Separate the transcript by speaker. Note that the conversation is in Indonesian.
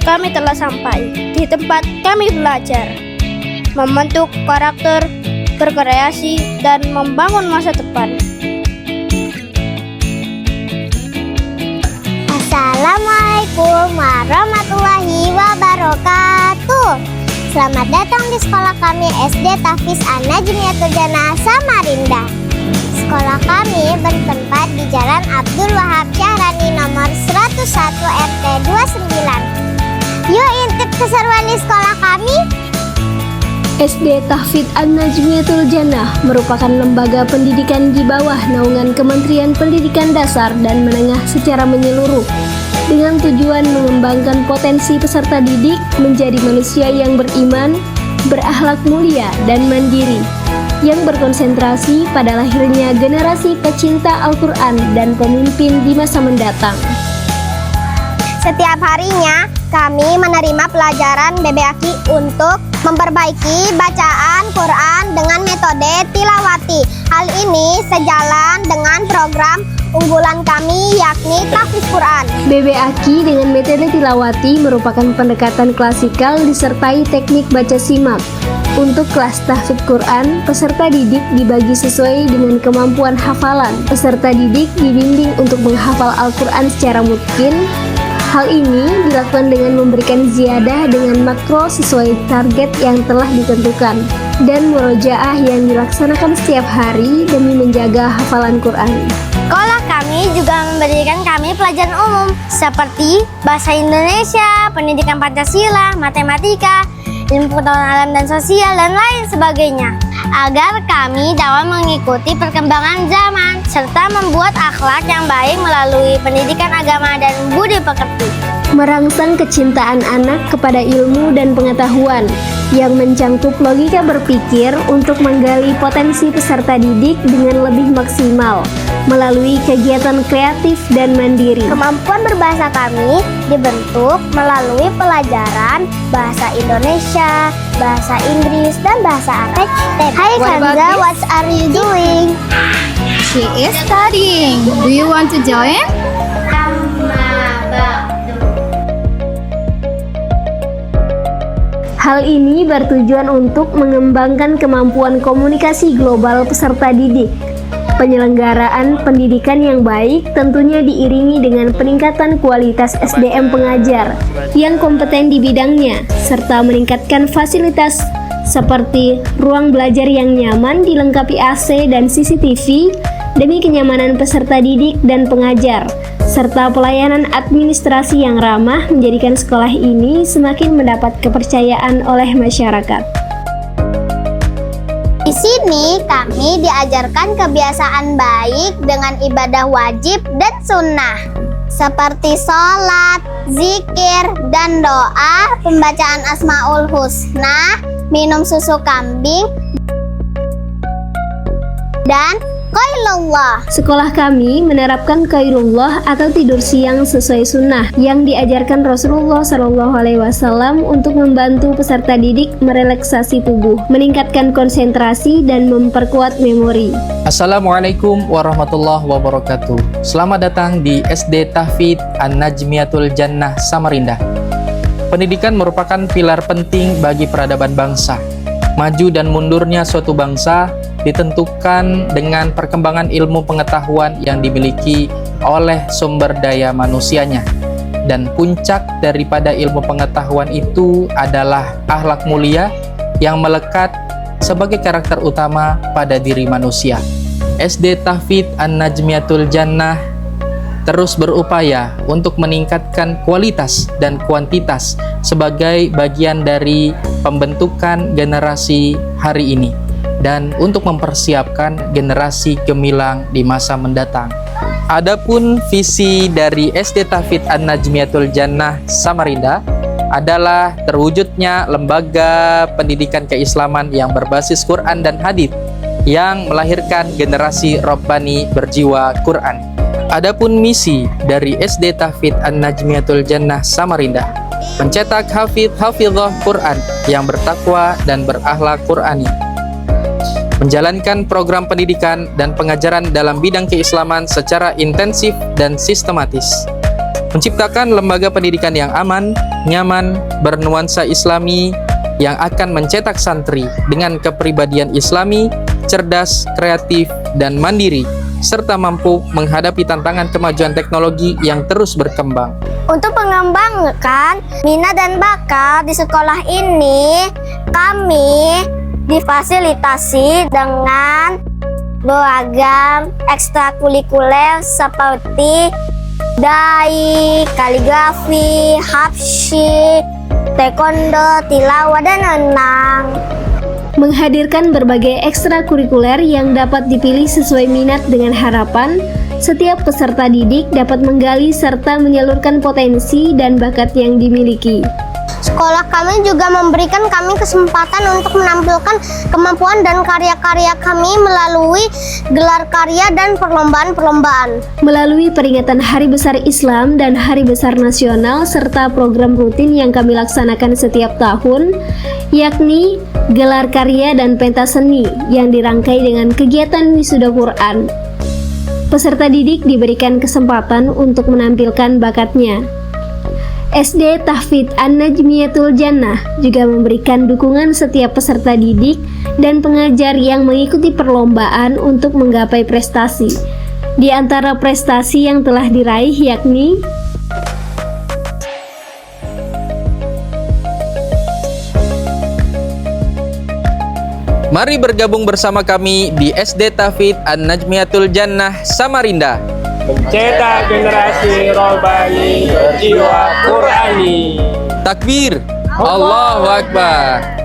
Speaker 1: kami telah sampai di tempat kami belajar, membentuk karakter, berkreasi, dan membangun masa depan.
Speaker 2: Assalamualaikum warahmatullahi wabarakatuh. Selamat datang di sekolah kami SD Tahfiz An-Najmiyatul Jannah Samarinda. Sekolah kami bertempat di Jalan Abdul Wahab Syahrani nomor 101 RT 29. Yuk intip keseruan di sekolah kami.
Speaker 3: SD Tahfiz An-Najmiyatul Jannah merupakan lembaga pendidikan di bawah naungan Kementerian Pendidikan Dasar dan Menengah secara menyeluruh, dengan tujuan mengembangkan potensi peserta didik menjadi manusia yang beriman, berakhlak mulia, dan mandiri, yang berkonsentrasi pada lahirnya generasi pecinta Al-Quran dan pemimpin di masa mendatang.
Speaker 2: Setiap harinya kami menerima pelajaran BBAKI untuk memperbaiki bacaan Quran dengan metode tilawati. Hal ini sejalan dengan program unggulan kami yakni Tahfiz Quran.
Speaker 3: BBAKI dengan metode tilawati merupakan pendekatan klasikal disertai teknik baca simak. Untuk kelas tahfiz Quran, peserta didik dibagi sesuai dengan kemampuan hafalan. Peserta didik dibimbing untuk menghafal Al-Quran secara mutqin. Hal ini dilakukan dengan memberikan ziyadah dengan makro sesuai target yang telah ditentukan, dan murojaah yang dilaksanakan setiap hari demi menjaga hafalan Quran.
Speaker 2: Sekolah kami juga memberikan kami pelajaran umum seperti bahasa Indonesia, pendidikan Pancasila, matematika, ilmu pengetahuan alam dan sosial, dan lain sebagainya, agar kami dapat mengikuti perkembangan zaman serta membuat akhlak yang baik melalui pendidikan agama dan budi pekerti.
Speaker 3: Merangsang kecintaan anak kepada ilmu dan pengetahuan yang mencangkup logika berpikir untuk menggali potensi peserta didik dengan lebih maksimal melalui kegiatan kreatif dan mandiri.
Speaker 2: Kemampuan berbahasa kami dibentuk melalui pelajaran bahasa Indonesia, bahasa Inggris, dan bahasa Arab. Hai Kanza, what are you doing?
Speaker 4: She is studying. Do you want to join?
Speaker 3: Hal ini bertujuan untuk mengembangkan kemampuan komunikasi global peserta didik. Penyelenggaraan pendidikan yang baik tentunya diiringi dengan peningkatan kualitas SDM pengajar yang kompeten di bidangnya, serta meningkatkan fasilitas seperti ruang belajar yang nyaman dilengkapi AC dan CCTV demi kenyamanan peserta didik dan pengajar, serta pelayanan administrasi yang ramah menjadikan sekolah ini semakin mendapat kepercayaan oleh masyarakat.
Speaker 2: Di sini kami diajarkan kebiasaan baik dengan ibadah wajib dan sunnah seperti sholat, zikir, dan doa, pembacaan Asmaul Husna, minum susu kambing, dan qailullah.
Speaker 3: Sekolah kami menerapkan qailullah atau tidur siang sesuai sunnah yang diajarkan Rasulullah SAW untuk membantu peserta didik merelaksasi tubuh, meningkatkan konsentrasi, dan memperkuat memori.
Speaker 5: Assalamualaikum warahmatullahi wabarakatuh. Selamat datang di SD Tahfiz An-Najmiyatul Jannah Samarinda. Pendidikan merupakan pilar penting bagi peradaban bangsa. Maju dan mundurnya suatu bangsa ditentukan dengan perkembangan ilmu pengetahuan yang dimiliki oleh sumber daya manusianya. Dan puncak daripada ilmu pengetahuan itu adalah akhlak mulia yang melekat sebagai karakter utama pada diri manusia. SD Tahfiz An-Najmiyatul Jannah terus berupaya untuk meningkatkan kualitas dan kuantitas sebagai bagian dari pembentukan generasi hari ini dan untuk mempersiapkan generasi gemilang di masa mendatang. Adapun visi dari SD Tahfiz An-Najmiyatul Jannah Samarinda adalah terwujudnya lembaga pendidikan keislaman yang berbasis Quran dan hadits yang melahirkan generasi Rabbani berjiwa Quran. Adapun misi dari SD Tahfiz An-Najmiyatul Jannah Samarinda mencetak hafidh-hafidhah Quran yang bertakwa dan berakhlak Qurani, menjalankan program pendidikan dan pengajaran dalam bidang keislaman secara intensif dan sistematis, menciptakan lembaga pendidikan yang aman, nyaman, bernuansa Islami yang akan mencetak santri dengan kepribadian Islami, cerdas, kreatif, dan mandiri, serta mampu menghadapi tantangan kemajuan teknologi yang terus berkembang.
Speaker 2: Untuk mengembangkan minat dan bakat di sekolah ini, kami difasilitasi dengan beragam ekstrakurikuler seperti dai, kaligrafi, hapsi, taekwondo, tilawah, dan renang.
Speaker 3: Menghadirkan berbagai ekstrakurikuler yang dapat dipilih sesuai minat dengan harapan, setiap peserta didik dapat menggali serta menyalurkan potensi dan bakat yang dimiliki.
Speaker 2: Sekolah kami juga memberikan kami kesempatan untuk menampilkan kemampuan dan karya-karya kami melalui gelar karya dan perlombaan-perlombaan.
Speaker 3: Melalui peringatan Hari Besar Islam dan Hari Besar Nasional serta program rutin yang kami laksanakan setiap tahun, yakni gelar karya dan pentas seni yang dirangkai dengan kegiatan wisuda Quran. Peserta didik diberikan kesempatan untuk menampilkan bakatnya. SD Tahfidz An-Najmiyatul Jannah juga memberikan dukungan setiap peserta didik dan pengajar yang mengikuti perlombaan untuk menggapai prestasi. Di antara prestasi yang telah diraih yakni
Speaker 5: Mari bergabung bersama kami di SD Tahfidz An-Najmiyatul Jannah Samarinda.
Speaker 6: Mencetak generasi robbani berjiwa Qurani.
Speaker 5: Takbir, Allahu Akbar.